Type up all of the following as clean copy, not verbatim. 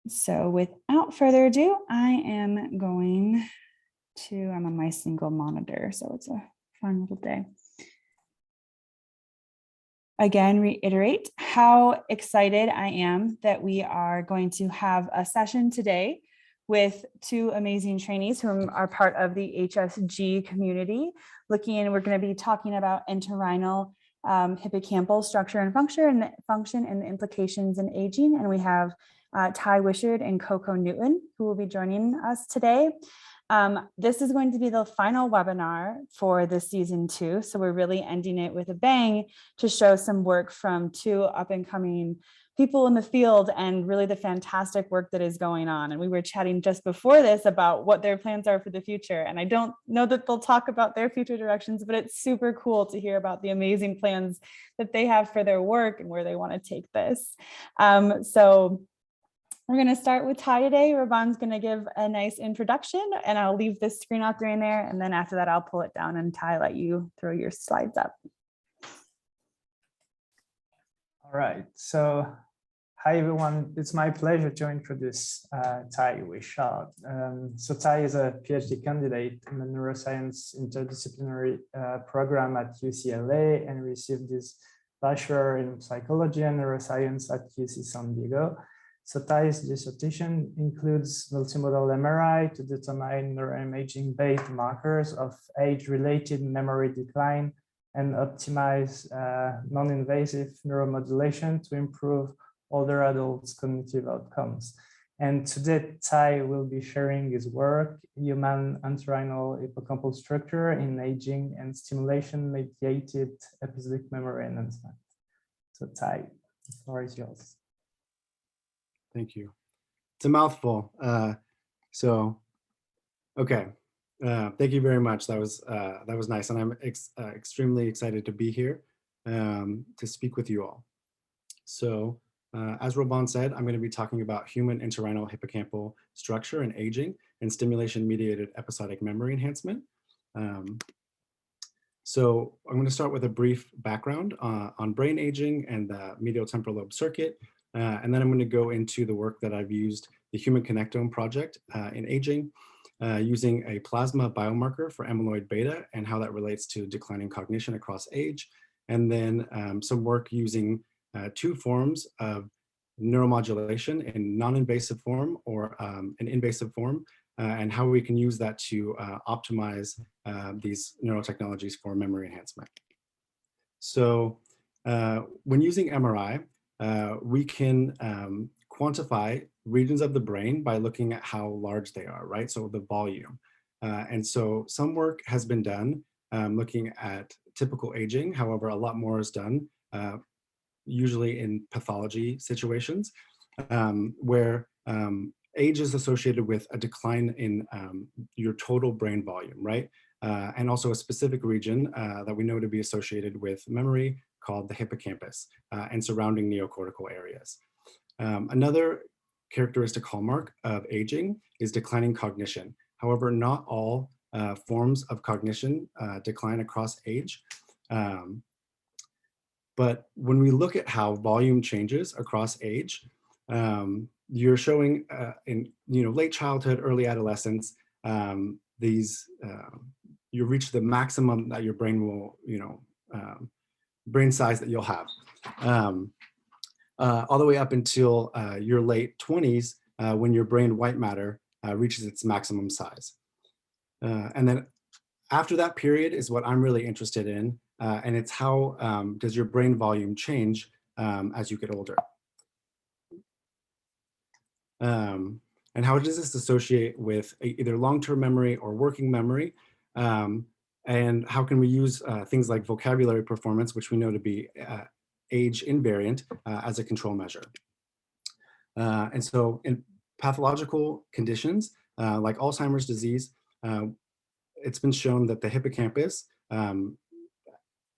So without further ado, I am going to, I'm on my single monitor, so it's a fun little day. Again, reiterate how excited I am that we are going to have a session today with two amazing trainees who are part of the HSG community. We're going to be talking about entorhinal hippocampal structure and function and the implications in aging. And we have Ty Wishard and Coco Newton who will be joining us today. This is going to be the final webinar for this season 2. So we're really ending it with a bang to show some work from two up and coming people in the field and really the fantastic work that is going on. And we were chatting just before this about what their plans are for the future. And I don't know that they'll talk about their future directions, but it's super cool to hear about the amazing plans that they have for their work and where they want to take this. So we're going to start with Ty today. Raban's going to give a nice introduction and I'll leave this screen out there in there. And then after that, I'll pull it down and Ty, let you throw your slides up. All right, so hi everyone. It's my pleasure to introduce Ty Wishard. So Ty is a PhD candidate in the neuroscience interdisciplinary program at UCLA and received his bachelor in psychology and neuroscience at UC San Diego. So Ty's dissertation includes multimodal MRI to determine neuroimaging-based markers of age-related memory decline and optimize non-invasive neuromodulation to improve older adults' cognitive outcomes. And today, Ty will be sharing his work, human entorhinal-hippocampal structure in aging and stimulation-mediated episodic memory enhancement. So Ty, the floor is yours. Thank you. It's a mouthful. Okay. Thank you very much. That was nice, and I'm extremely excited to be here to speak with you all. So, as Raban said, I'm going to be talking about human entorhinal hippocampal structure and aging and stimulation-mediated episodic memory enhancement. So, I'm going to start with a brief background on brain aging and the medial temporal lobe circuit, and then I'm going to go into the work that I've used, the Human Connectome project in aging, using a plasma biomarker for amyloid beta and how that relates to declining cognition across age, and then some work using two forms of neuromodulation in non-invasive form or an invasive form, and how we can use that to optimize these neurotechnologies for memory enhancement. So when using MRI, we can quantify regions of the brain by looking at how large they are, right? So the volume. And so some work has been done looking at typical aging. However, a lot more is done, usually in pathology situations, where age is associated with a decline in your total brain volume, right? And also a specific region that we know to be associated with memory called the hippocampus and surrounding neocortical areas. Another characteristic hallmark of aging is declining cognition. However, not all forms of cognition decline across age. But when we look at how volume changes across age, you're showing in late childhood, early adolescence, you reach the maximum that your brain will, brain size that you'll have. All the way up until your late 20s, when your brain white matter reaches its maximum size. And then after that period is what I'm really interested in, and it's how does your brain volume change as you get older? And how does this associate with either long-term memory or working memory? And how can we use things like vocabulary performance, which we know to be age invariant, as a control measure? And so in pathological conditions like Alzheimer's disease, it's been shown that the hippocampus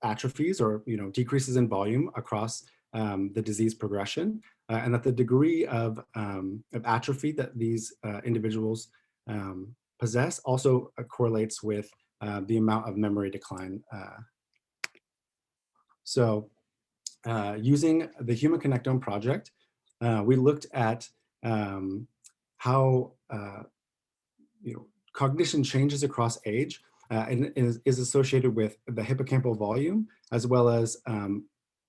atrophies or decreases in volume across the disease progression, and that the degree of atrophy that these individuals possess also correlates with the amount of memory decline. So using the Human Connectome project, we looked at how cognition changes across age and is associated with the hippocampal volume, as well as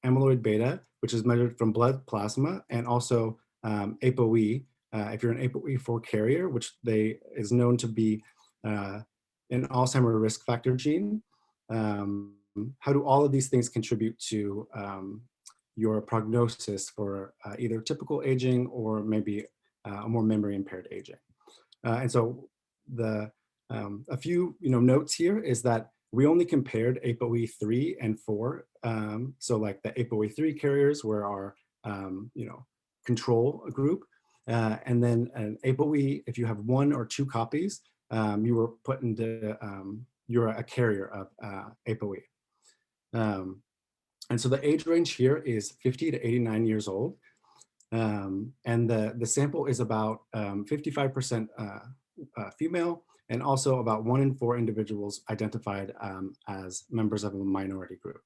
amyloid beta, which is measured from blood plasma, and also ApoE, if you're an ApoE4 carrier, which is known to be an Alzheimer risk factor gene. How do all of these things contribute to your prognosis for either typical aging or maybe a more memory impaired aging? And so a few notes here is that we only compared ApoE3 and 4. So like the ApoE3 carriers were our control group. And then an ApoE, if you have 1 or 2 copies, you were put into, you're a carrier of ApoE. And so the age range here is 50 to 89 years old. And the sample is about 55% female, and also about 1 in 4 individuals identified as members of a minority group.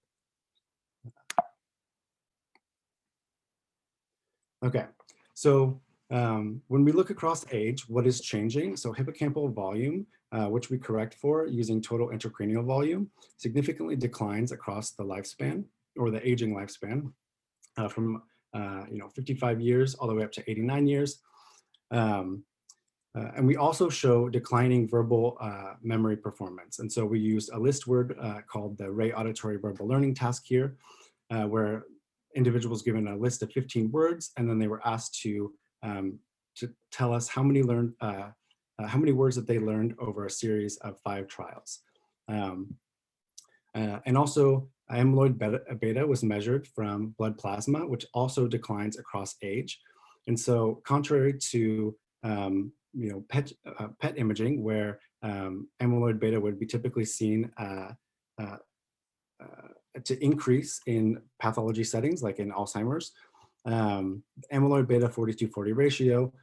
Okay, so when we look across age, what is changing? So hippocampal volume, which we correct for using total intracranial volume, significantly declines across the lifespan, or the aging lifespan, from 55 years all the way up to 89 years. And we also show declining verbal memory performance. And so we used a list word called the Ray Auditory Verbal Learning Task here, where individuals given a list of 15 words, and then they were asked to tell us how many words that they learned over a series of 5 trials. And also amyloid beta was measured from blood plasma, which also declines across age. And so contrary to PET imaging, where amyloid beta would be typically seen to increase in pathology settings, like in Alzheimer's, amyloid beta 40/40 ratio,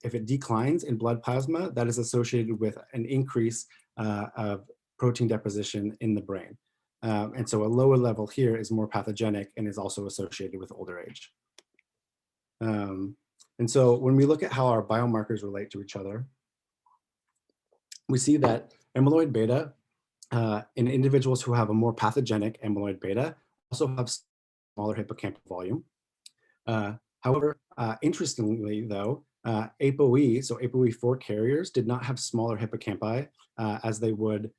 if it declines in blood plasma, that is associated with an increase of protein deposition in the brain. And so a lower level here is more pathogenic and is also associated with older age. And so when we look at how our biomarkers relate to each other, we see that amyloid beta in individuals who have a more pathogenic amyloid beta also have smaller hippocampal volume. However, interestingly though, ApoE, so ApoE4 carriers, did not have smaller hippocampi as they would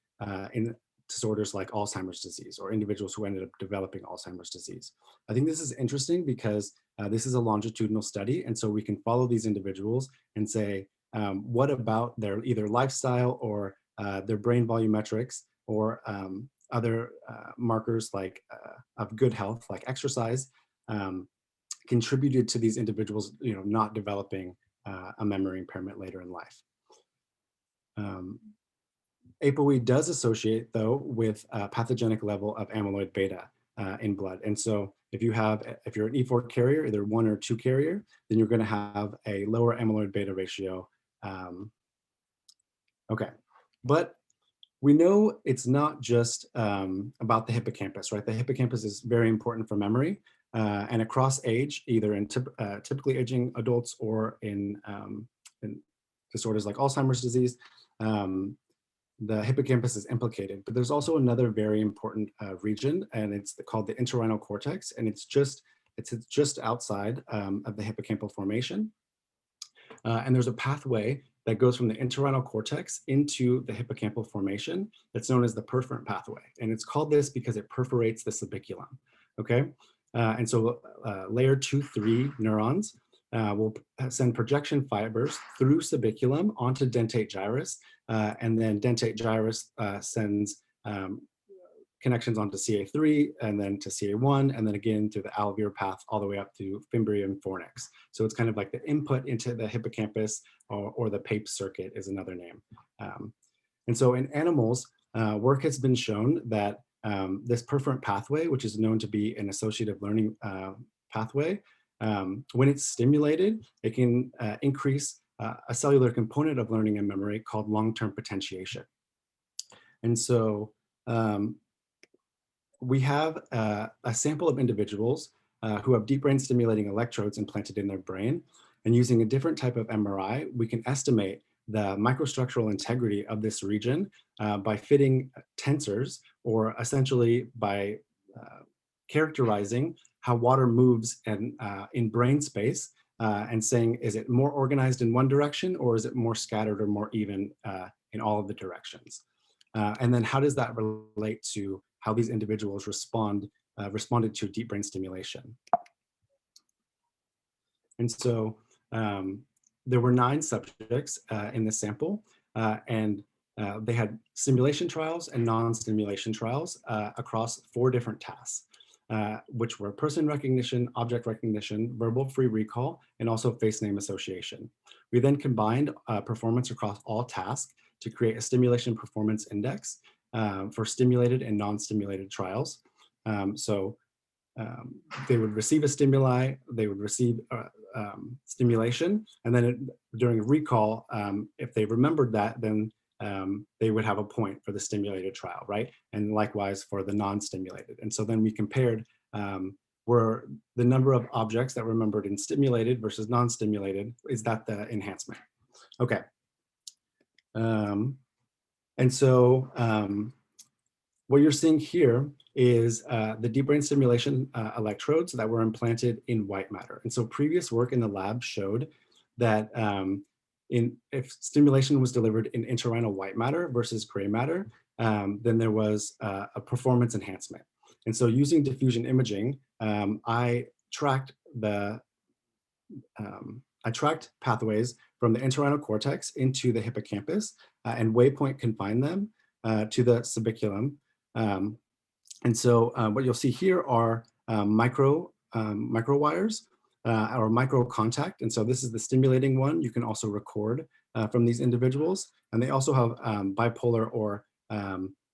in disorders like Alzheimer's disease, or individuals who ended up developing Alzheimer's disease. I think this is interesting because this is a longitudinal study, and so we can follow these individuals and say, what about their either lifestyle or their brain volumetrics, or other markers like of good health, like exercise, contributed to these individuals not developing a memory impairment later in life. ApoE does associate, though, with a pathogenic level of amyloid beta in blood. And so if you're an E4 carrier, either 1 or 2 carrier, then you're going to have a lower amyloid beta ratio. Okay, but we know it's not just about the hippocampus, right? The hippocampus is very important for memory, and across age, either in typically aging adults or in disorders like Alzheimer's disease, the hippocampus is implicated. But there's also another very important region, and it's called the entorhinal cortex, and it's just outside of the hippocampal formation. And there's a pathway that goes from the entorhinal cortex into the hippocampal formation that's known as the perforant pathway. And it's called this because it perforates the subiculum, okay? And so layer 2-3 neurons will send projection fibers through subiculum onto dentate gyrus, and then dentate gyrus sends connections onto CA3, and then to CA1, and then again through the alveolar path all the way up to fimbrium fornix. So it's kind of like the input into the hippocampus, or the PAPE circuit is another name. And so in animals, work has been shown that this perforant pathway, which is known to be an associative learning pathway, when it's stimulated, it can increase a cellular component of learning and memory called long-term potentiation. And so we have a sample of individuals who have deep brain stimulating electrodes implanted in their brain. And using a different type of MRI, we can estimate the microstructural integrity of this region by fitting tensors, or essentially by characterizing how water moves in brain space, and saying, is it more organized in one direction, or is it more scattered or more even in all of the directions? And then how does that relate to how these individuals responded to deep brain stimulation? And so there were 9 subjects in the sample, and they had stimulation trials and non-stimulation trials across 4 different tasks, which were person recognition, object recognition, verbal free recall, and also face name association. We then combined performance across all tasks to create a stimulation performance index for stimulated and non-stimulated trials. They would receive a stimuli, they would receive stimulation, and then during a recall, if they remembered that, then they would have a point for the stimulated trial, right? And likewise for the non-stimulated. And so then we compared were the number of objects that were remembered in stimulated versus non-stimulated, is that the enhancement? Okay. And so what you're seeing here is the deep brain stimulation electrodes that were implanted in white matter. And so previous work in the lab showed that if stimulation was delivered in entorhinal white matter versus gray matter, then there was a performance enhancement. And so using diffusion imaging, I tracked pathways from the entorhinal cortex into the hippocampus and waypoint confined them to the subiculum. And so what you'll see here are micro wires or micro contact. And so this is the stimulating one. You can also record from these individuals. And they also have bipolar or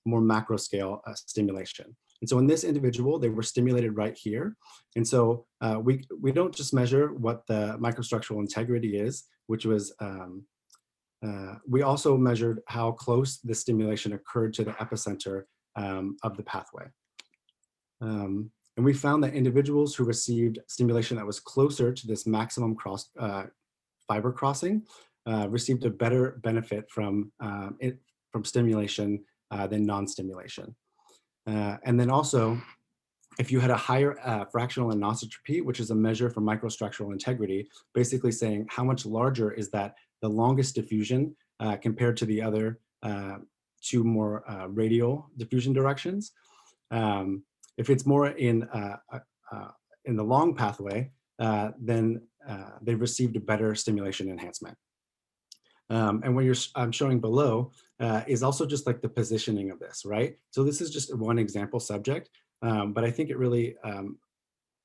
more macro scale stimulation. And so in this individual, they were stimulated right here. And so we don't just measure what the microstructural integrity is, which was, we also measured how close the stimulation occurred to the epicenter of the pathway. And we found that individuals who received stimulation that was closer to this maximum fiber crossing received a better benefit from stimulation than non-stimulation. And then also, if you had a higher fractional anosotropy, which is a measure for microstructural integrity, basically saying how much larger is that the longest diffusion compared to the other 2 more radial diffusion directions. If it's more in the long pathway, then they received a better stimulation enhancement. And what I'm showing below is also just like the positioning of this, right? So this is just one example subject, but I think it really,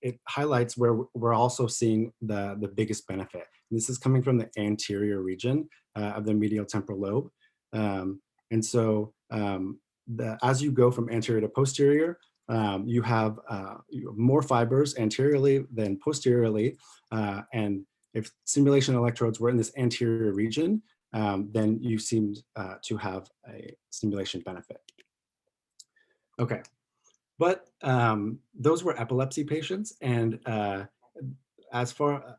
it highlights where we're also seeing the biggest benefit. And this is coming from the anterior region of the medial temporal lobe. And so as you go from anterior to posterior, you have more fibers anteriorly than posteriorly. And if stimulation electrodes were in this anterior region, then you seemed to have a stimulation benefit. Okay, but those were epilepsy patients, and as far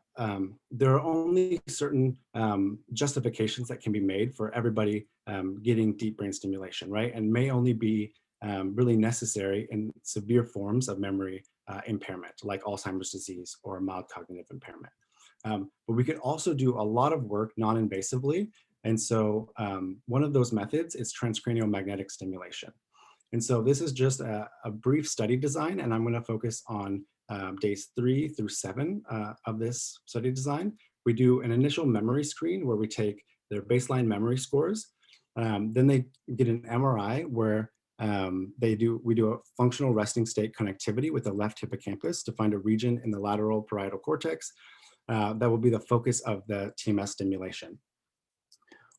there are only certain justifications that can be made for everybody getting deep brain stimulation, right? And may only be really necessary in severe forms of memory impairment, like Alzheimer's disease or mild cognitive impairment. But we could also do a lot of work non-invasively. And so one of those methods is transcranial magnetic stimulation. And so this is just a brief study design, and I'm going to focus on days 3 through 7 of this study design. We do an initial memory screen where we take their baseline memory scores. Then they get an MRI where we do a functional resting state connectivity with the left hippocampus to find a region in the lateral parietal cortex that will be the focus of the TMS stimulation.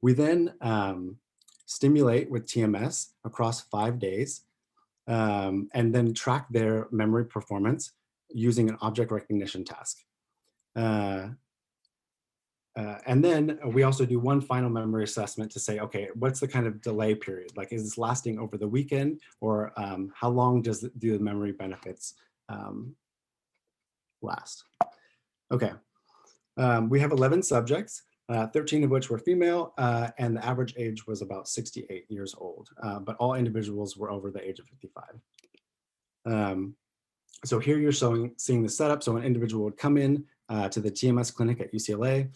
We then stimulate with TMS across 5 days and then track their memory performance using an object recognition task. And then we also do one final memory assessment to say, okay, what's the kind of delay period? Like, is this lasting over the weekend, or how long do the memory benefits last? Okay, We have 11 subjects, 13 of which were female, and the average age was about 68 years old, but all individuals were over the age of 55. So here you're seeing the setup. So an individual would come in to the TMS clinic at UCLA.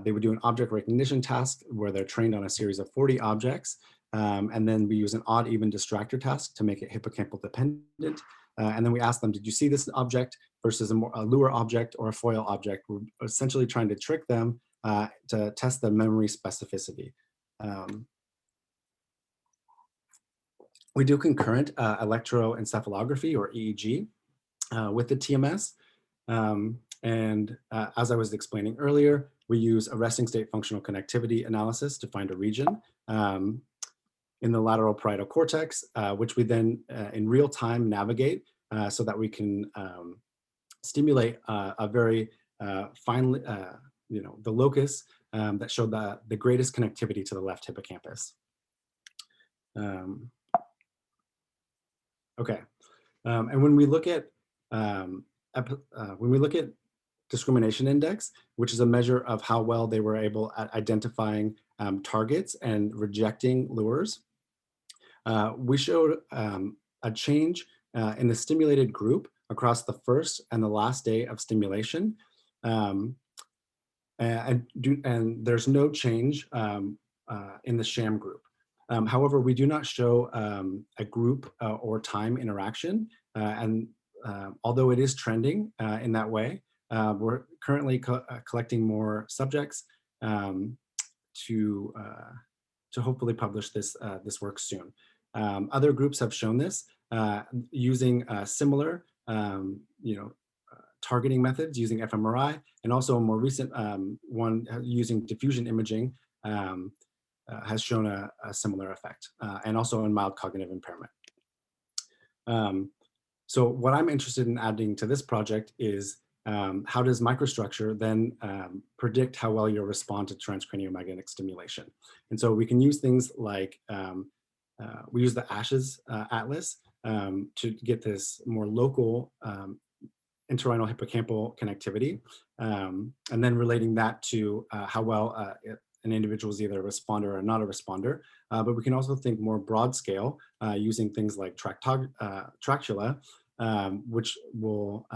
They would do an object recognition task where they're trained on a series of 40 objects. And then we use an odd even distractor task to make it hippocampal dependent. And then we ask them, did you see this object versus a lure object or a foil object? We're essentially trying to trick them to test the memory specificity. We do concurrent electroencephalography or EEG with the TMS. As I was explaining earlier, we use a resting state functional connectivity analysis to find a region in the lateral parietal cortex, which we then in real time navigate so that we can stimulate a very finely, the locus that showed the greatest connectivity to the left hippocampus. Okay, and when we look at discrimination index, which is a measure of how well they were able at identifying targets and rejecting lures, we showed a change in the stimulated group across the first and the last day of stimulation. And there's no change in the sham group. However, we do not show a group or time interaction. Although it is trending in that way, we're currently collecting more subjects to hopefully publish this work soon. Other groups have shown this using similar, targeting methods using fMRI, and also a more recent one using diffusion imaging has shown a similar effect, and also in mild cognitive impairment. So what I'm interested in adding to this project is how does microstructure then predict how well you'll respond to transcranial magnetic stimulation? And so we can use things like, we use the ASHES atlas to get this more local entorhinal-hippocampal connectivity, and then relating that to how well an individual is either a responder or not a responder. But we can also think more broad scale using things like tractula, which will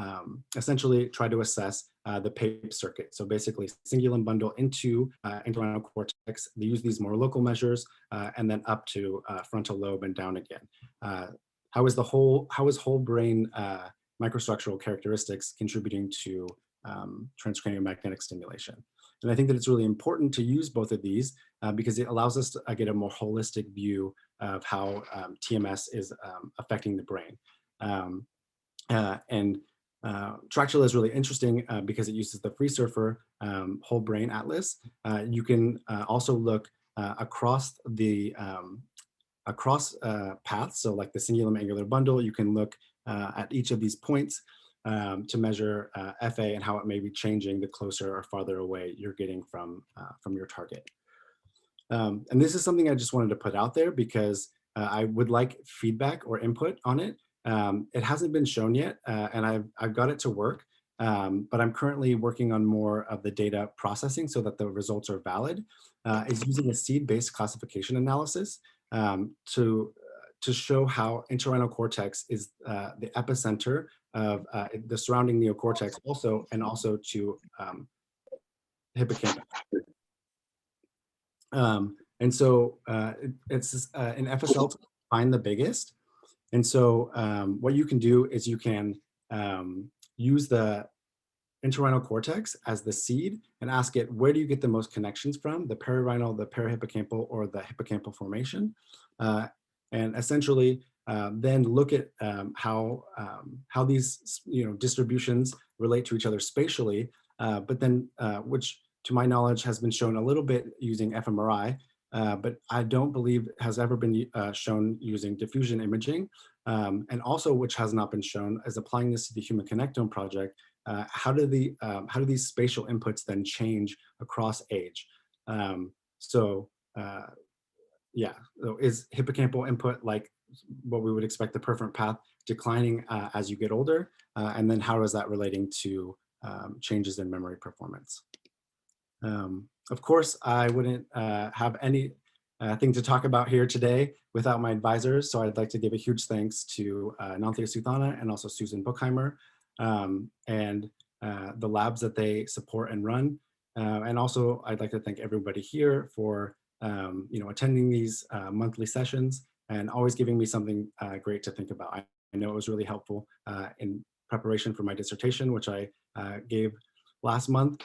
essentially try to assess the PAPE circuit. So basically cingulum bundle into entorhinal cortex. They use these more local measures and then up to frontal lobe and down again. How is whole brain microstructural characteristics contributing to transcranial magnetic stimulation? And I think that it's really important to use both of these because it allows us to get a more holistic view of how TMS is affecting the brain. Tractula is really interesting because it uses the Free Surfer whole brain atlas. You can also look across the paths, so like the cingulum angular bundle. You can look at each of these points to measure FA and how it may be changing the closer or farther away you're getting from your target. And this is something I just wanted to put out there because I would like feedback or input on it. It hasn't been shown yet, and I've got it to work, but I'm currently working on more of the data processing so that the results are valid. Is using a seed-based classification analysis to show how entorhinal cortex is the epicenter of the surrounding neocortex and also to hippocampus. And so it's an FSL to find the biggest. And so what you can do is you can use the entorhinal cortex as the seed and ask it, where do you get the most connections from? The perirhinal, the perihippocampal, or the hippocampal formation? And essentially then look at how these distributions relate to each other spatially, but then which to my knowledge has been shown a little bit using fMRI, but I don't believe has ever been shown using diffusion imaging, and also which has not been shown as applying this to the Human Connectome project. How do these spatial inputs then change across age? Yeah, so is hippocampal input like what we would expect the perforant path declining as you get older? And then how is that relating to changes in memory performance? Of course, I wouldn't have any thing to talk about here today without my advisors. So I'd like to give a huge thanks to Nanthea Suthana and also Susan Buchheimer and the labs that they support and run. And also I'd like to thank everybody here for attending these monthly sessions and always giving me something great to think about. I know it was really helpful in preparation for my dissertation, which I gave last month.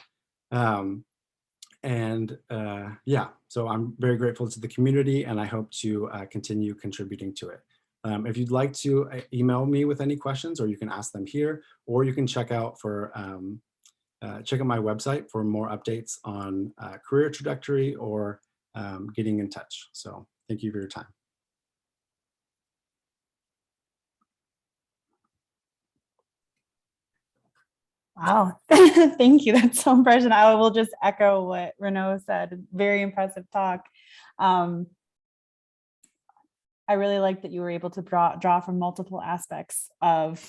Yeah, so I'm very grateful to the community and I hope to continue contributing to it. If you'd like to email me with any questions, or you can ask them here, or you can check out my website for more updates on career trajectory or getting in touch. So thank you for your time. Wow, thank you. That's so impressive. I will just echo what Renaud said. Very impressive talk. I really like that you were able to draw from multiple aspects of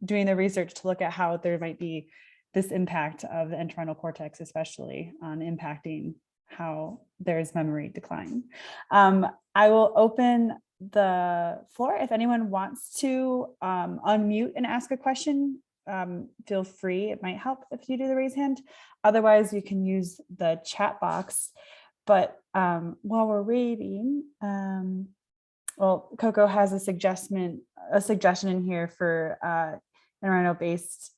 doing the research to look at how there might be this impact of the entorhinal cortex, especially on impacting how there's memory decline. I will open the floor. If anyone wants to unmute and ask a question, feel free. It might help if you do the raise hand. Otherwise, you can use the chat box. But while we're waiting, well, Coco has a suggestion in here for neuronal-based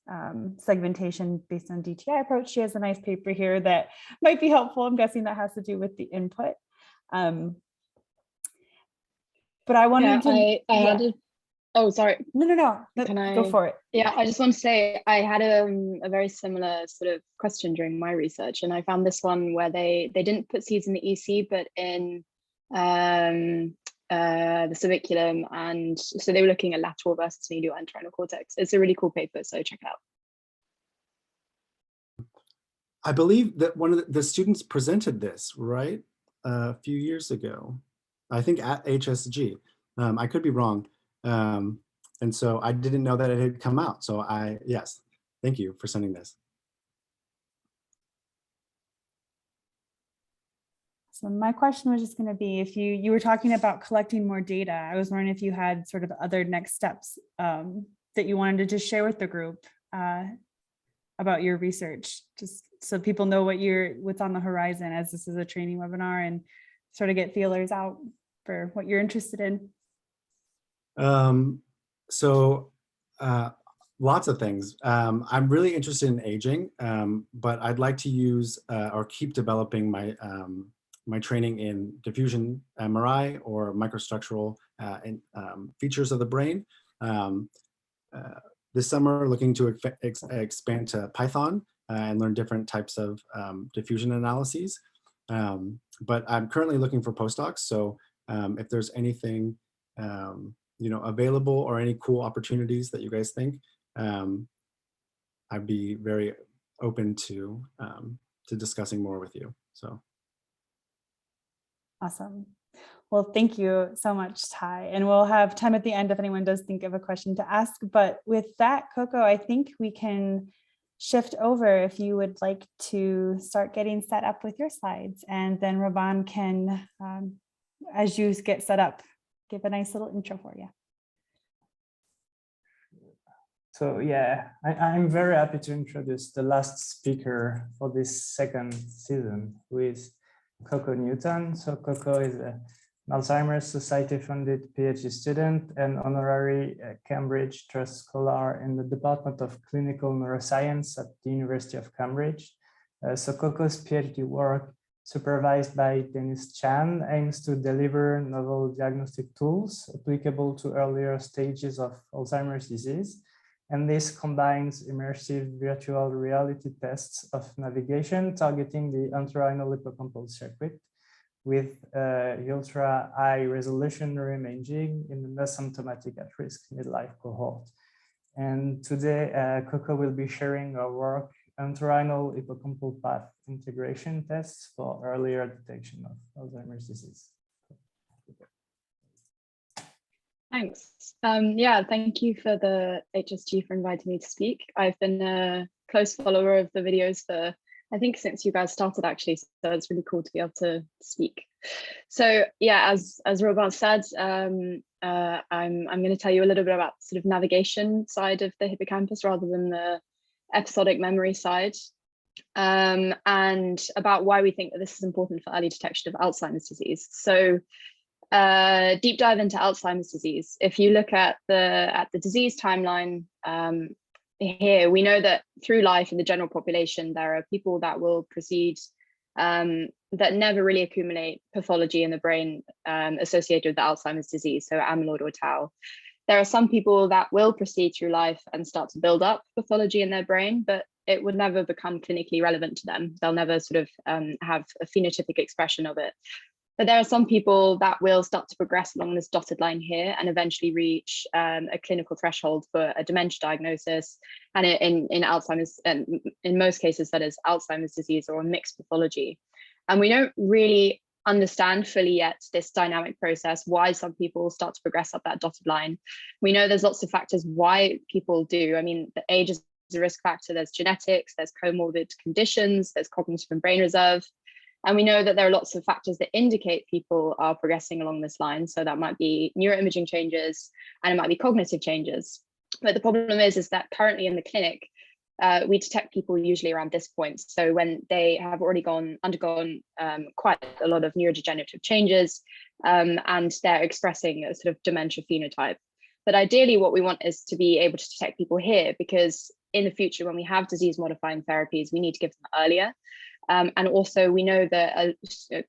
segmentation based on DTI approach. She has a nice paper here that might be helpful. I'm guessing that has to do with the input. But I wanted I had a, oh, sorry. No. Go for it. Yeah, I just want to say I had a very similar sort of question during my research, and I found this one where they didn't put seeds in the EC, but in the cerviculum, and so they were looking at lateral versus medial entorhinal cortex. It's a really cool paper, so check it out. I believe that one of the students presented this, right, a few years ago, I think at HSG. I could be wrong. And so I didn't know that it had come out. So yes, thank you for sending this. So my question was just going to be, if you were talking about collecting more data, I was wondering if you had sort of other next steps that you wanted to just share with the group about your research, just so people know what's on the horizon, as this is a training webinar, and sort of get feelers out for what you're interested in. Lots of things. I'm really interested in aging, but I'd like to use or keep developing my my training in diffusion MRI or microstructural features of the brain. This summer, looking to expand to Python and learn different types of diffusion analyses. But I'm currently looking for postdocs. So if there's anything available, or any cool opportunities that you guys think, I'd be very open to discussing more with you. So. Awesome. Well, thank you so much, Ty. And we'll have time at the end if anyone does think of a question to ask. But with that, Coco, I think we can shift over if you would like to start getting set up with your slides. And then Raban can, as you get set up, give a nice little intro for you. So yeah, I'm very happy to introduce the last speaker for this second season, who is Coco Newton. So Coco is an Alzheimer's Society-funded PhD student and Honorary Cambridge Trust Scholar in the Department of Clinical Neurosciences at the University of Cambridge. So Coco's PhD work, supervised by Dennis Chan, aims to deliver novel diagnostic tools applicable to earlier stages of Alzheimer's disease. And this combines immersive virtual reality tests of navigation targeting the Entorhinal-Hippocampal circuit with ultra high resolution neuroimaging in an asymptomatic at-risk midlife cohort. And today, Coco will be sharing our work, Entorhinal-Hippocampal path integration tests for earlier detection of Alzheimer's disease. Thanks. Yeah, thank you for the HSG for inviting me to speak. I've been a close follower of the videos for I think since you guys started actually, so it's really cool to be able to speak. So yeah, as Robin said, I'm going to tell you a little bit about sort of navigation side of the hippocampus rather than the episodic memory side, and about why we think that this is important for early detection of Alzheimer's disease. So deep dive into Alzheimer's disease. If you look at the disease timeline, here we know that through life in the general population, there are people that will proceed that never really accumulate pathology in the brain associated with the Alzheimer's disease, so amyloid or tau. There are some people that will proceed through life and start to build up pathology in their brain, but it would never become clinically relevant to them. They'll never sort of have a phenotypic expression of it. But there are some people that will start to progress along this dotted line here and eventually reach a clinical threshold for a dementia diagnosis. And in Alzheimer's, and in most cases, that is Alzheimer's disease or a mixed pathology. And we don't really understand fully yet this dynamic process, why some people start to progress up that dotted line. We know there's lots of factors why people do. I mean, the age is a risk factor, there's genetics, there's comorbid conditions, there's cognitive and brain reserve. And we know that there are lots of factors that indicate people are progressing along this line. So that might be neuroimaging changes and it might be cognitive changes. But the problem is that currently in the clinic, we detect people usually around this point. So when they have already undergone quite a lot of neurodegenerative changes and they're expressing a sort of dementia phenotype. But ideally what we want is to be able to detect people here, because in the future, when we have disease modifying therapies, we need to give them earlier. And also we know that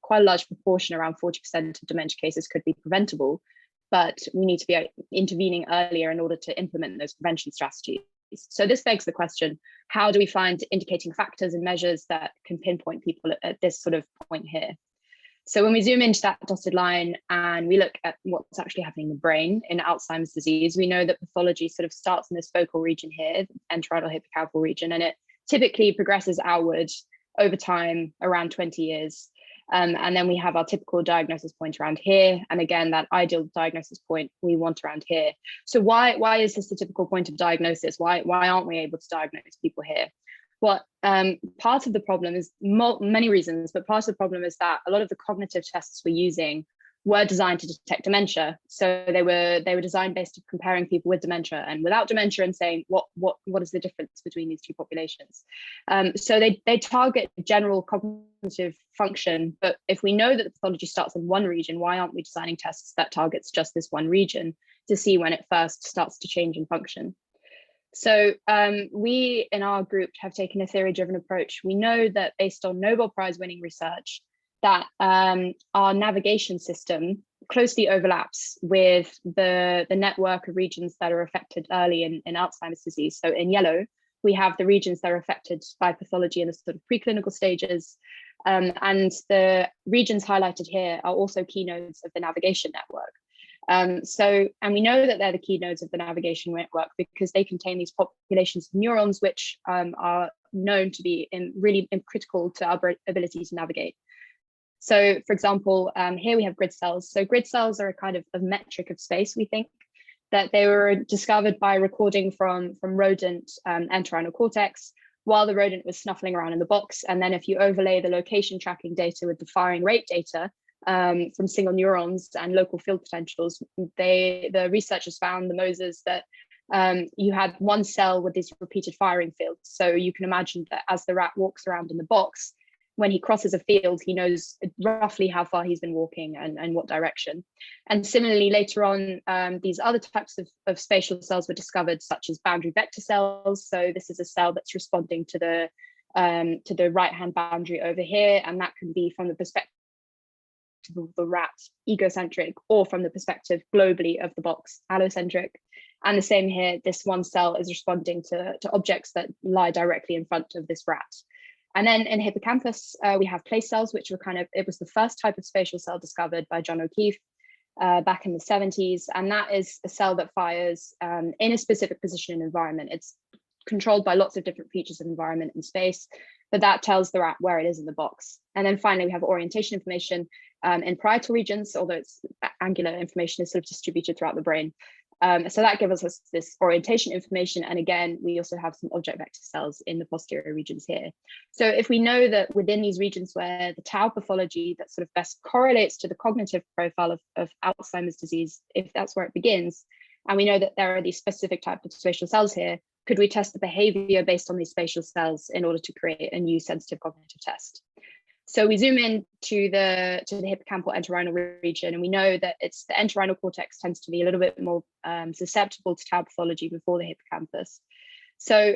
quite a large proportion, around 40% of dementia cases could be preventable, but we need to be intervening earlier in order to implement those prevention strategies. So this begs the question, how do we find indicating factors and measures that can pinpoint people at this sort of point here? So when we zoom into that dotted line and we look at what's actually happening in the brain in Alzheimer's disease, we know that pathology sort of starts in this focal region here, Entorhinal-Hippocampal region, and it typically progresses outward over time around 20 years. And then we have our typical diagnosis point around here. And again, that ideal diagnosis point we want around here. So why is this the typical point of diagnosis? Why aren't we able to diagnose people here? Well, part of the problem is many reasons, but part of the problem is that a lot of the cognitive tests we're using were designed to detect dementia. So they were designed based on comparing people with dementia and without dementia and saying what is the difference between these two populations. So they target general cognitive function, but if we know that the pathology starts in one region, why aren't we designing tests that targets just this one region to see when it first starts to change in function? So we in our group have taken a theory-driven approach. We know that based on Nobel Prize winning research, that our navigation system closely overlaps with the network of regions that are affected early in Alzheimer's disease. So in yellow, we have the regions that are affected by pathology in the sort of preclinical stages. And the regions highlighted here are also key nodes of the navigation network. And we know that they're the key nodes of the navigation network because they contain these populations of neurons, which are known to be really critical to our ability to navigate. So for example, here we have grid cells. So grid cells are a kind of metric of space, we think, that they were discovered by recording from rodent entorhinal cortex while the rodent was snuffling around in the box. And then if you overlay the location tracking data with the firing rate data from single neurons and local field potentials, the researchers found, the Moses, that you had one cell with these repeated firing fields. So you can imagine that as the rat walks around in the box, when he crosses a field, he knows roughly how far he's been walking and what direction. And similarly, later on, these other types of spatial cells were discovered, such as boundary vector cells. So this is a cell that's responding to the right-hand boundary over here, and that can be from the perspective of the rat, egocentric, or from the perspective globally of the box, allocentric. And the same here, this one cell is responding to objects that lie directly in front of this rat. And then in hippocampus, we have place cells, which were it was the first type of spatial cell discovered by John O'Keefe back in the 70s. And that is a cell that fires in a specific position and environment. It's controlled by lots of different features of environment and space, but that tells the rat where it is in the box. And then finally, we have orientation information in parietal regions, although it's angular information is sort of distributed throughout the brain. So that gives us this orientation information. And again, we also have some object vector cells in the posterior regions here. So if we know that within these regions where the tau pathology that sort of best correlates to the cognitive profile of Alzheimer's disease, if that's where it begins, and we know that there are these specific types of spatial cells here, could we test the behavior based on these spatial cells in order to create a new sensitive cognitive test? So we zoom in to the hippocampal entorhinal region, and we know that it's the entorhinal cortex tends to be a little bit more susceptible to tau pathology before the hippocampus. So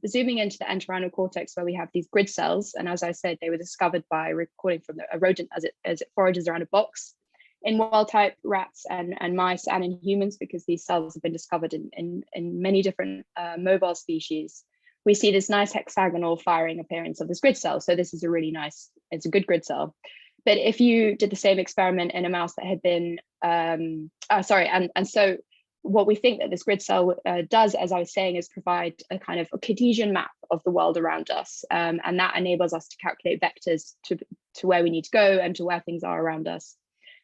zooming into the entorhinal cortex, where we have these grid cells, and as I said, they were discovered by recording from a rodent as it forages around a box in wild-type rats and mice and in humans, because these cells have been discovered in many different mobile species. We see this nice hexagonal firing appearance of this grid cell. So this is a really nice, it's a good grid cell. But if you did the same experiment in a mouse that had been, so what we think that this grid cell does, as I was saying, is provide a kind of a Cartesian map of the world around us. And that enables us to calculate vectors to where we need to go and to where things are around us.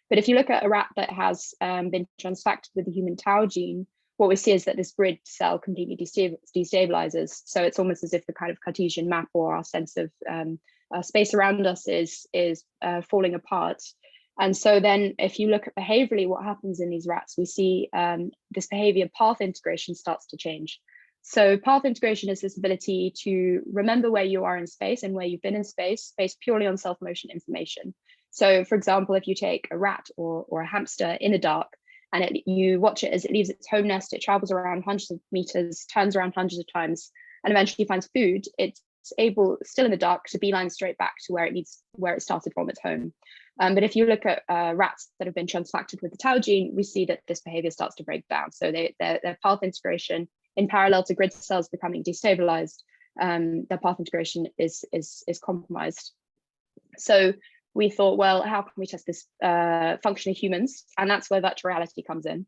But if you look at a rat that has been transfected with the human tau gene, what we see is that this grid cell completely destabilizes. So it's almost as if the kind of Cartesian map or our sense of space around us is falling apart. And so then if you look at behaviorally what happens in these rats, we see this behavior path integration starts to change. So path integration is this ability to remember where you are in space and where you've been in space based purely on self-motion information. So for example, if you take a rat or a hamster in the dark, and you watch it as it leaves its home nest, it travels around hundreds of meters, turns around hundreds of times, and eventually finds food, it's able, still in the dark, to beeline straight back to where it started from, its home. But if you look at rats that have been transfected with the tau gene, we see that this behavior starts to break down. So their path integration, in parallel to grid cells becoming destabilized, their path integration is compromised. So we thought, well, how can we test this function in humans? And that's where virtual reality comes in.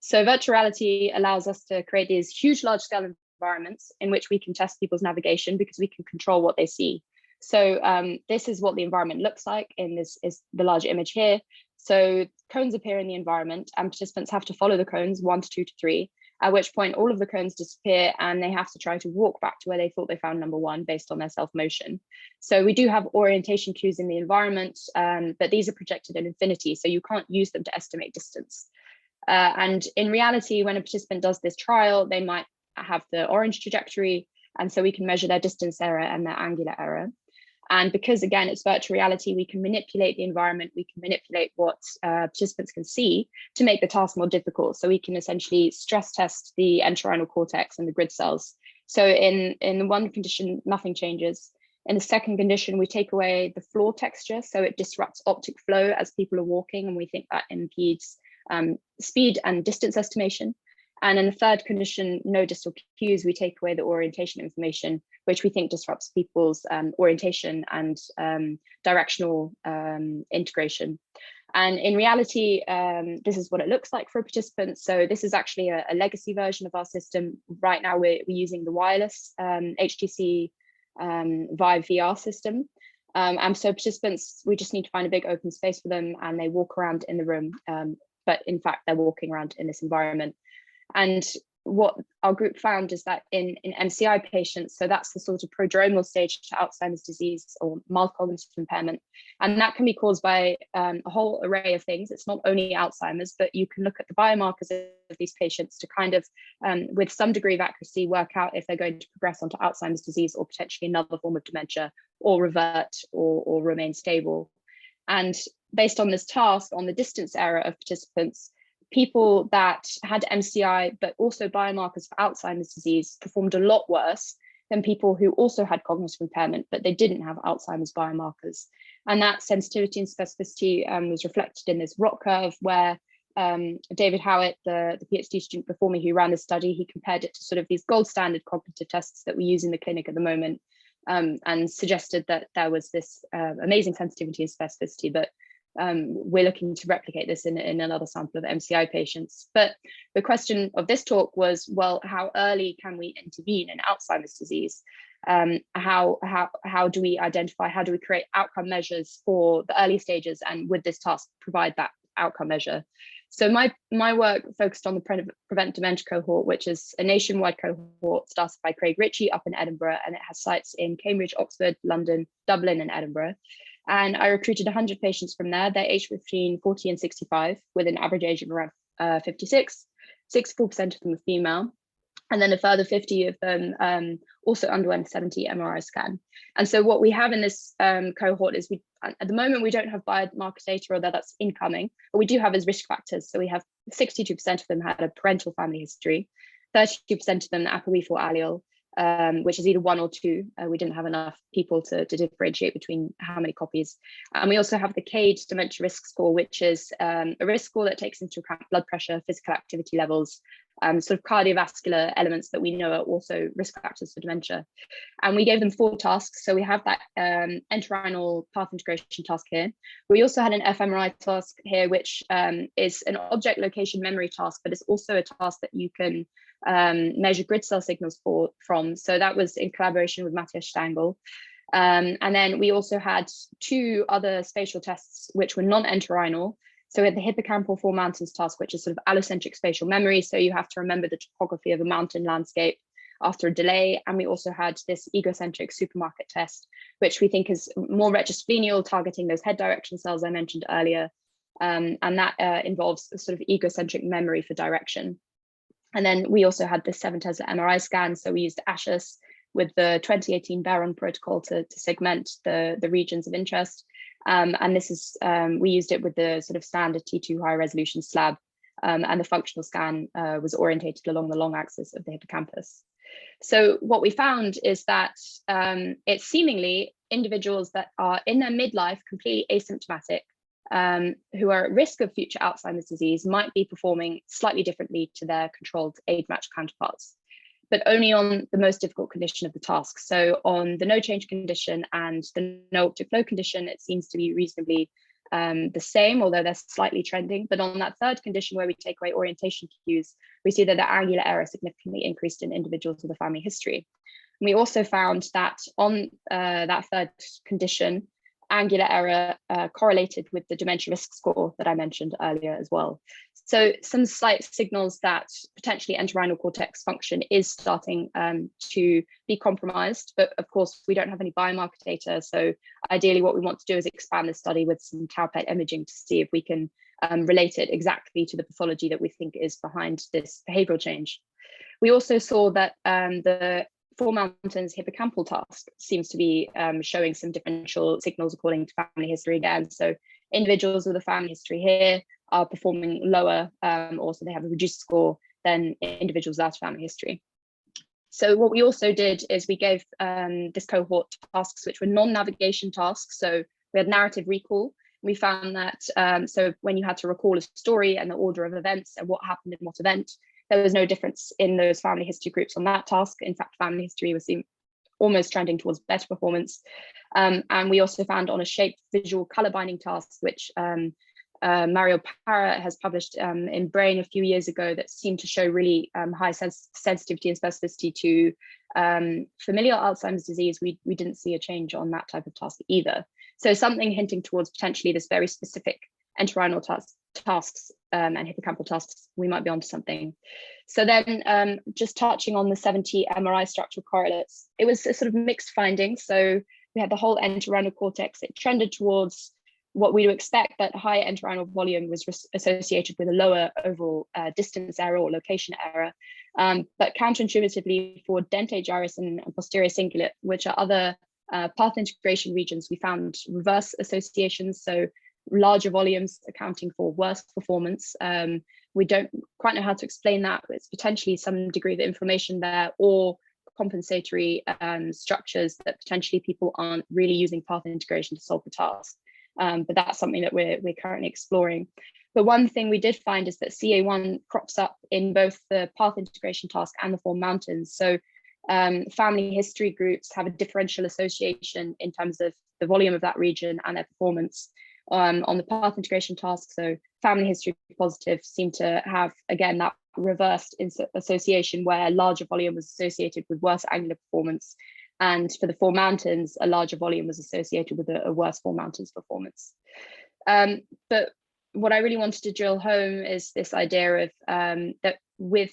So virtual reality allows us to create these huge, large-scale environments in which we can test people's navigation because we can control what they see. So this is what the environment looks like in this is the large image here. So cones appear in the environment and participants have to follow the cones 1 to 2 to 3, at which point all of the cones disappear and they have to try to walk back to where they thought they found number 1 based on their self-motion. So we do have orientation cues in the environment, but these are projected in infinity, so you can't use them to estimate distance. And in reality, when a participant does this trial, they might have the orange trajectory, and so we can measure their distance error and their angular error. And because, again, it's virtual reality, we can manipulate the environment, we can manipulate what participants can see to make the task more difficult. So we can essentially stress test the entorhinal cortex and the grid cells. So in one condition, nothing changes. In the second condition, we take away the floor texture, so it disrupts optic flow as people are walking, and we think that impedes speed and distance estimation. And in the third condition, no distal cues, we take away the orientation information, which we think disrupts people's orientation and directional integration. And in reality, this is what it looks like for a participant. So this is actually a legacy version of our system. Right now, we're using the wireless HTC Vive VR system. And so participants, we just need to find a big open space for them and they walk around in the room. But in fact, they're walking around in this environment. And what our group found is that in MCI patients, so that's the sort of prodromal stage to Alzheimer's disease or mild cognitive impairment, and that can be caused by a whole array of things. It's not only Alzheimer's, but you can look at the biomarkers of these patients to kind of, with some degree of accuracy, work out if they're going to progress onto Alzheimer's disease or potentially another form of dementia, or revert or remain stable. And based on this task, on the distance error of participants, people that had MCI, but also biomarkers for Alzheimer's disease, performed a lot worse than people who also had cognitive impairment, but they didn't have Alzheimer's biomarkers. And that sensitivity and specificity was reflected in this ROC curve where David Howitt, the PhD student before me who ran the study, he compared it to sort of these gold standard cognitive tests that we use in the clinic at the moment, and suggested that there was this amazing sensitivity and specificity, but we're looking to replicate this in another sample of MCI patients. But the question of this talk was, well, how early can we intervene in Alzheimer's disease? How do we identify, how do we create outcome measures for the early stages, and would this task provide that outcome measure? So my work focused on the Prevent Dementia cohort, which is a nationwide cohort started by Craig Ritchie up in Edinburgh, and it has sites in Cambridge, Oxford, London, Dublin, and Edinburgh. And I recruited 100 patients from there. They're aged between 40 and 65, with an average age of around 56. 64% of them are female. And then a further 50 of them also underwent a 70 MRI scan. And so what we have in this cohort is at the moment, we don't have biomarker data, although that's incoming, but we do have as risk factors. So we have 62% of them had a parental family history, 32% of them the APOE4 allele, which is either 1 or 2. We didn't have enough people to differentiate between how many copies. And we also have the CADE dementia risk score, which is a risk score that takes into account blood pressure, physical activity levels, sort of cardiovascular elements that we know are also risk factors for dementia. And we gave them 4 tasks. So we have that entorhinal path integration task here. We also had an fMRI task here, which is an object location memory task, but it's also a task that you can measure grid cell signals from. So that was in collaboration with Matthias Stangl. And then we also had 2 other spatial tests, which were non-entorhinal. So we had the hippocampal 4 mountains task, which is sort of allocentric spatial memory. So you have to remember the topography of a mountain landscape after a delay. And we also had this egocentric supermarket test, which we think is more retrosplenial, targeting those head direction cells I mentioned earlier. And that involves a sort of egocentric memory for direction. And then we also had the 7 Tesla MRI scan. So we used ASHUS with the 2018 Baron protocol to segment the regions of interest. And this is, we used it with the sort of standard T2 high resolution slab, and the functional scan was orientated along the long axis of the hippocampus. So what we found is that it's seemingly individuals that are in their midlife, completely asymptomatic, who are at risk of future Alzheimer's disease might be performing slightly differently to their controlled age-matched counterparts, but only on the most difficult condition of the task. So on the no change condition and the no optic flow condition, it seems to be reasonably the same, although they're slightly trending. But on that third condition where we take away orientation cues, we see that the angular error significantly increased in individuals with a family history. And we also found that on that third condition, angular error correlated with the dementia risk score that I mentioned earlier as well. So some slight signals that potentially entorhinal cortex function is starting to be compromised, but of course we don't have any biomarker data. So ideally what we want to do is expand the study with some tau PET imaging to see if we can relate it exactly to the pathology that we think is behind this behavioral change. We also saw that the 4 mountains hippocampal task seems to be showing some differential signals according to family history again. So individuals with a family history here are performing lower, also they have a reduced score than individuals without family history. So what we also did is we gave this cohort tasks which were non-navigation tasks. So we had narrative recall. We found that so when you had to recall a story and the order of events and what happened in what event, there was no difference in those family history groups on that task. In fact, family history was almost trending towards better performance. And we also found on a shaped visual color binding task, which Mario Parra has published in Brain a few years ago, that seemed to show really high sensitivity and specificity to familial Alzheimer's disease. We didn't see a change on that type of task either. So something hinting towards potentially this very specific entorhinal tasks and hippocampal tasks, we might be onto something. So then just touching on the 70 MRI structural correlates, it was a sort of mixed findings. So we had the whole entorhinal cortex, it trended towards what we would expect, that high entorhinal volume was associated with a lower overall distance error or location error. But counterintuitively for dentate gyrus and posterior cingulate, which are other path integration regions, we found reverse associations. So larger volumes accounting for worse performance. We don't quite know how to explain that. It's potentially some degree of inflammation there or compensatory structures that potentially people aren't really using path integration to solve the task. But that's something that we're currently exploring. But one thing we did find is that CA1 crops up in both the path integration task and the 4 mountains. So family history groups have a differential association in terms of the volume of that region and their performance. On the path integration task, so family history positive seem to have, again, that reversed association where larger volume was associated with worse angular performance. And for the 4 mountains, a larger volume was associated with a worse 4 mountains performance. But what I really wanted to drill home is this idea of that with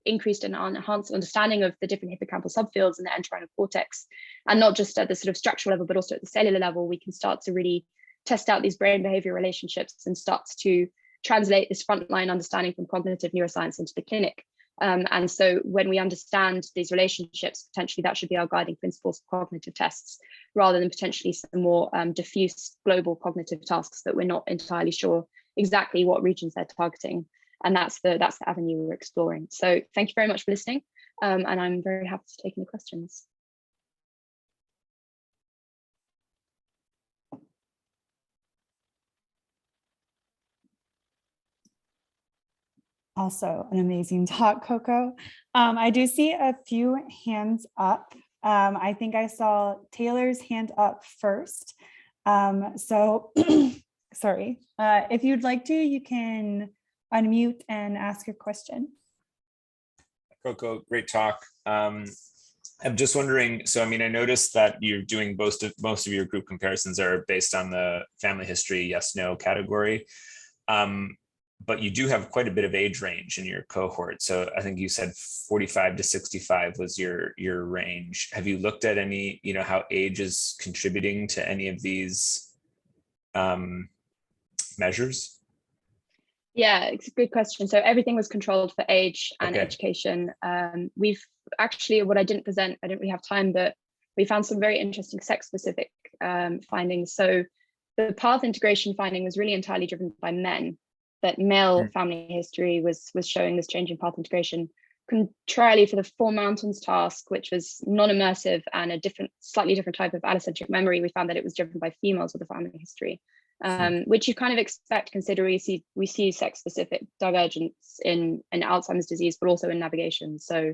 increased and enhanced understanding of the different hippocampal subfields in the entorhinal cortex, and not just at the sort of structural level, but also at the cellular level, we can start to really test out these brain behavior relationships and starts to translate this frontline understanding from cognitive neuroscience into the clinic. And so when we understand these relationships, potentially that should be our guiding principles for cognitive tests, rather than potentially some more diffuse global cognitive tasks that we're not entirely sure exactly what regions they're targeting. And that's the avenue we're exploring. So thank you very much for listening. And I'm very happy to take any questions. Also an amazing talk, Coco. I do see a few hands up. I think I saw Taylor's hand up first. So sorry, if you'd like to, you can unmute and ask your question. Coco, great talk. I'm just wondering, so I mean, I noticed that you're doing most of your group comparisons are based on the family history yes/no category. But you do have quite a bit of age range in your cohort. So I think you said 45 to 65 was your range. Have you looked at any, how age is contributing to any of these measures? Yeah, it's a good question. So everything was controlled for age and Okay. education. We've actually, what I didn't present, I didn't really have time, but we found some very interesting sex-specific findings. So the path integration finding was really entirely driven by men, that male family history was showing this change in path integration. Contrarily for the Four Mountains task, which was non-immersive and a slightly different type of allocentric memory, we found that it was driven by females with a family history. Which you kind of expect, considering we see sex-specific divergence in Alzheimer's disease, but also in navigation. So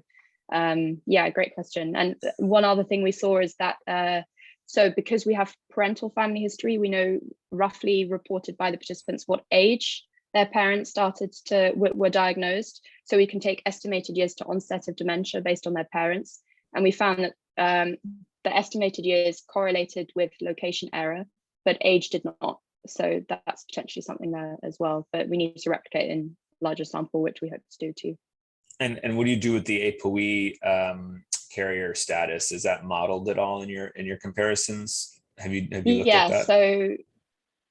yeah, great question. And one other thing we saw is that, so because we have parental family history, we know roughly reported by the participants what age their parents were diagnosed. So we can take estimated years to onset of dementia based on their parents. And we found that the estimated years correlated with location error, but age did not. So that's potentially something there as well, but we need to replicate in larger sample, which we hope to do too. And what do you do with the APOE carrier status? Is that modeled at all in your comparisons? Have you looked at that? So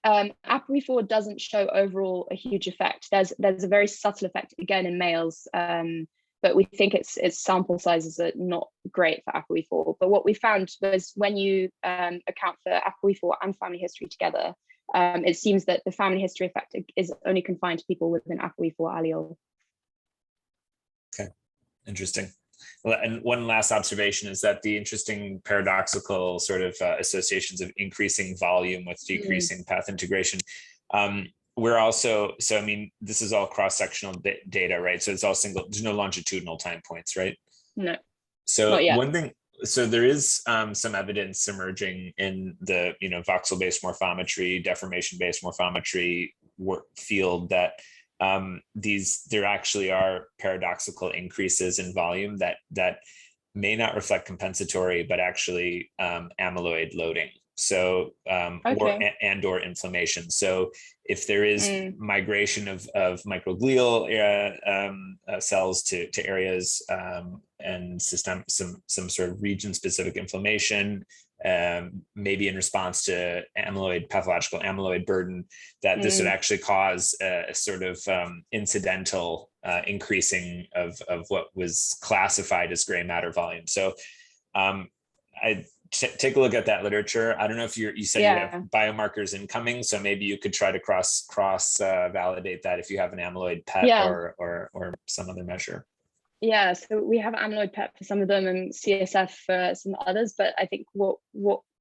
APOE4 doesn't show overall a huge effect. There's a very subtle effect again in males, but we think its sample sizes are not great for APOE4. But what we found was when you account for APOE4 and family history together, it seems that the family history effect is only confined to people with an APOE4 allele. Okay, interesting. Well, and one last observation is that the interesting paradoxical sort of associations of increasing volume with decreasing path integration. We're also, so I mean, this is all cross-sectional data, right? So it's all single, there's no longitudinal time points, right? No. So one thing, so there is some evidence emerging in the voxel-based morphometry, deformation-based morphometry field that there actually are paradoxical increases in volume that may not reflect compensatory, but actually amyloid loading. So or inflammation. So if there is migration of microglial cells to areas and some sort of region specific inflammation, maybe in response to pathological amyloid burden, that this would actually cause a sort of incidental increasing of what was classified as gray matter volume. So I take a look at that literature. I don't know if you said you have biomarkers incoming, so maybe you could try to cross validate that if you have an amyloid PET or some other measure. Yeah, so we have amyloid PET for some of them and CSF for some others, but I think what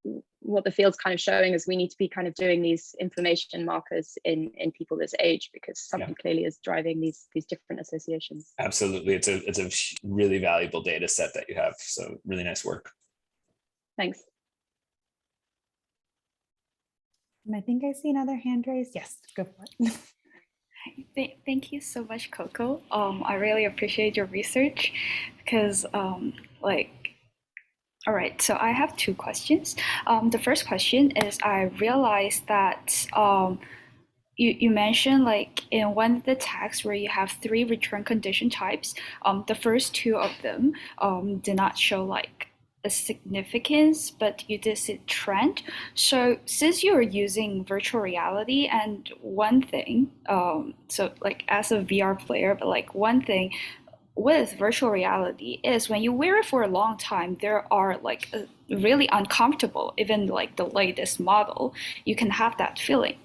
the field's kind of showing is we need to be kind of doing these inflammation markers in people this age, because something clearly is driving these different associations. Absolutely, it's a really valuable data set that you have. So really nice work. Thanks. And I think I see another hand raised. Yes, go for it. Thank you so much, Coco. I really appreciate your research because, all right, so I have two questions. The first question is I realized that you mentioned like in one of the texts where you have 3 return condition types, the first 2 of them did not show like a significance, but you did see trend. So since you're using virtual reality, and one thing, so like as a VR player, but like one thing with virtual reality is when you wear it for a long time, there are like really uncomfortable, even like the latest model, you can have that feeling.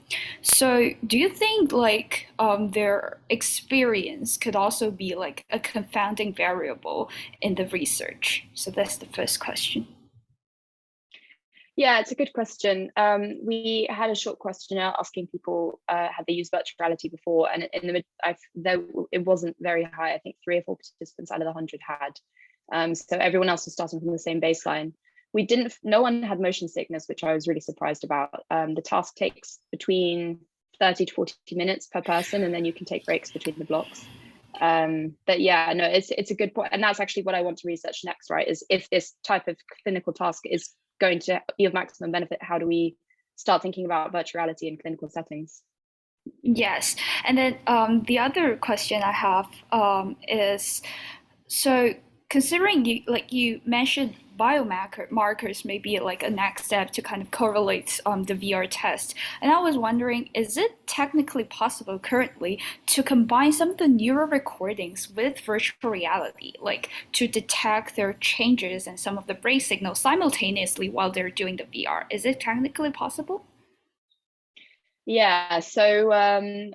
So do you think like their experience could also be like a confounding variable in the research? So that's the first question. Yeah, it's a good question. We had a short questionnaire asking people had they used virtual reality before, and it wasn't very high. I think 3 or 4 participants out of the 100 had. So everyone else was starting from the same baseline. No one had motion sickness, which I was really surprised about. The task takes between 30 to 40 minutes per person, and then you can take breaks between the blocks. But yeah, no, it's a good point, and that's actually what I want to research next, right? Is if this type of clinical task is going to be of maximum benefit, how do we start thinking about virtual reality in clinical settings? Yes, and then the other question I have is, so considering you mentioned biomarkers may be like a next step to kind of correlate the VR test, and I was wondering, is it technically possible currently to combine some of the neural recordings with virtual reality, like to detect their changes and some of the brain signals simultaneously while they're doing the VR? Is it technically possible? Yeah, so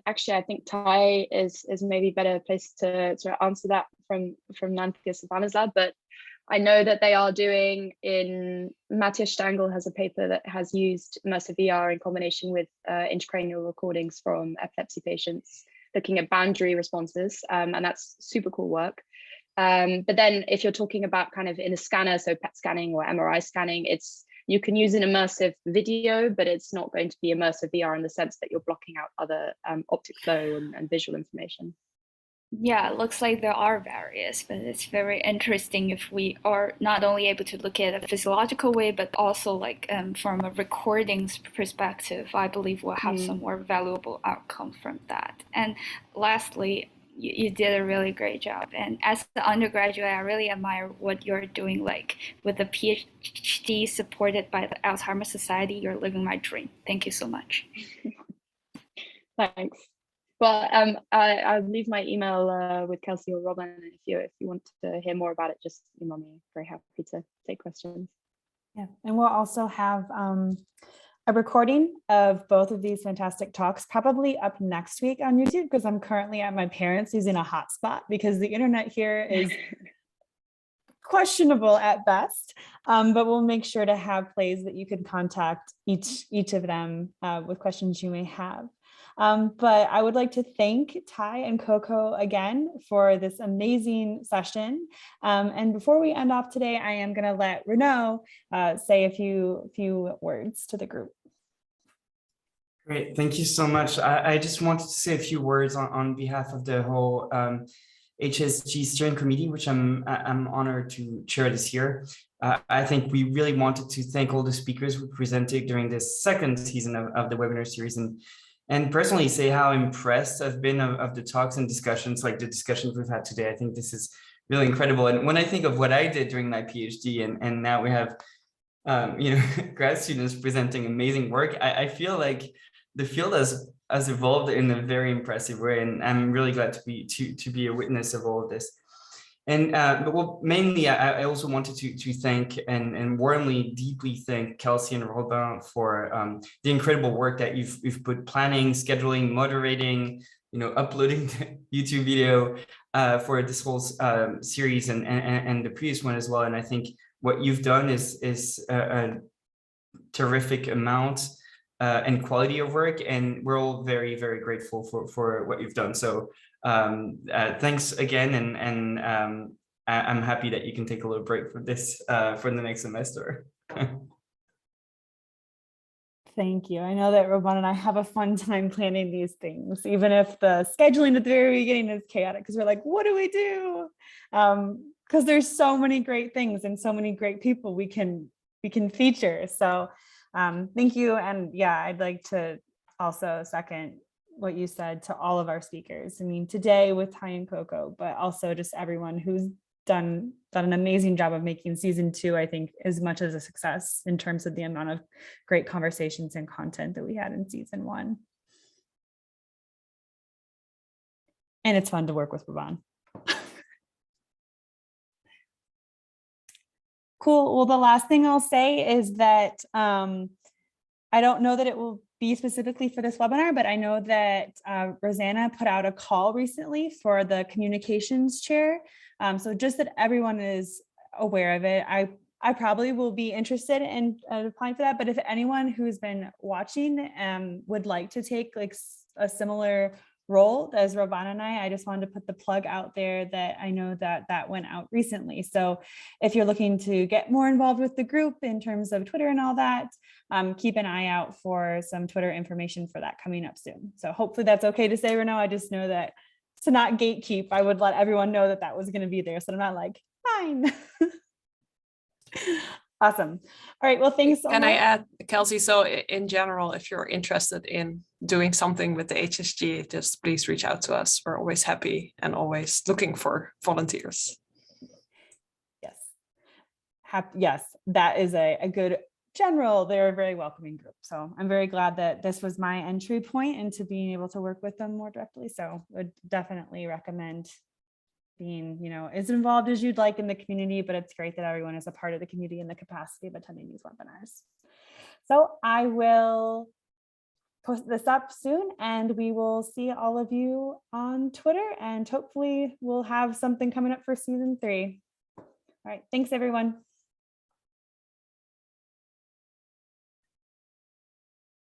actually I think Ty is maybe better placed to answer that from Nanthia Savannah's lab, but I know that they are doing Matthias Stangl has a paper that has used immersive VR in combination with intracranial recordings from epilepsy patients, looking at boundary responses, and that's super cool work. But then if you're talking about kind of in a scanner, so PET scanning or MRI scanning, you can use an immersive video, but it's not going to be immersive VR in the sense that you're blocking out other optic flow and visual information. Yeah, it looks like there are various, but it's very interesting if we are not only able to look at a physiological way, but also like from a recordings perspective, I believe we'll have some more valuable outcome from that. And lastly, you did a really great job. And as an undergraduate, I really admire what you're doing, like with a PhD supported by the Alzheimer Society. You're living my dream. Thank you so much. Thanks. Well, I'll leave my email with Kelsey or Robin. If you want to hear more about it, just email me. Very happy to take questions. Yeah, and we'll also have a recording of both of these fantastic talks probably up next week on YouTube, because I'm currently at my parents' using a hotspot because the internet here is questionable at best, but we'll make sure to have plays that you can contact each of them with questions you may have. But I would like to thank Ty and Coco again for this amazing session. And before we end off today, I am going to let Renaud say a few words to the group. Great, thank you so much. I just wanted to say a few words on behalf of the whole HSG steering committee, which I'm honored to chair this year. I think we really wanted to thank all the speakers who presented during this second season of the webinar series, and personally say how impressed I've been of the talks and discussions, like the discussions we've had today. I think this is really incredible. And when I think of what I did during my PhD, and now we have grad students presenting amazing work, I feel like the field has evolved in a very impressive way, and I'm really glad to be a witness of all of this. And but mainly, I also wanted to thank and warmly, deeply thank Kelsey and Robin for the incredible work that you've put planning, scheduling, moderating, uploading the YouTube video for this whole series and the previous one as well. And I think what you've done is a terrific amount and quality of work, and we're all very, very grateful for what you've done. So thanks again, and I'm happy that you can take a little break from this for the next semester. Thank you. I know that Robin and I have a fun time planning these things, even if the scheduling at the very beginning is chaotic, because we're like, what do we do? Because there's so many great things and so many great people we can feature. So thank you. And yeah, I'd like to also second what you said to all of our speakers. I mean, today with Ty and Coco, but also just everyone who's done an amazing job of making season 2, I think, as much as a success in terms of the amount of great conversations and content that we had in season 1. And it's fun to work with Ravan. Cool. Well, the last thing I'll say is that I don't know that it will be specifically for this webinar, but I know that Rosanna put out a call recently for the communications chair. So just that everyone is aware of it. I probably will be interested in applying for that, but if anyone who's been watching would like to take like a similar role as Rovan and I just wanted to put the plug out there that I know that went out recently. So if you're looking to get more involved with the group in terms of Twitter and all that, keep an eye out for some Twitter information for that coming up soon. So hopefully that's okay to say, Renaud. I just know that to not gatekeep, I would let everyone know that was going to be there. So I'm not like, fine. Awesome. All right. Well, thanks so much. Can I add, Kelsey? So in general, if you're interested in doing something with the HSG, just please reach out to us. We're always happy and always looking for volunteers. Yes. Yes, that is a good general. They're a very welcoming group. So I'm very glad that this was my entry point into being able to work with them more directly. So would definitely recommend being, as involved as you'd like in the community, but it's great that everyone is a part of the community in the capacity of attending these webinars. So I will post this up soon and we will see all of you on Twitter and hopefully we'll have something coming up for season 3. All right. Thanks, everyone.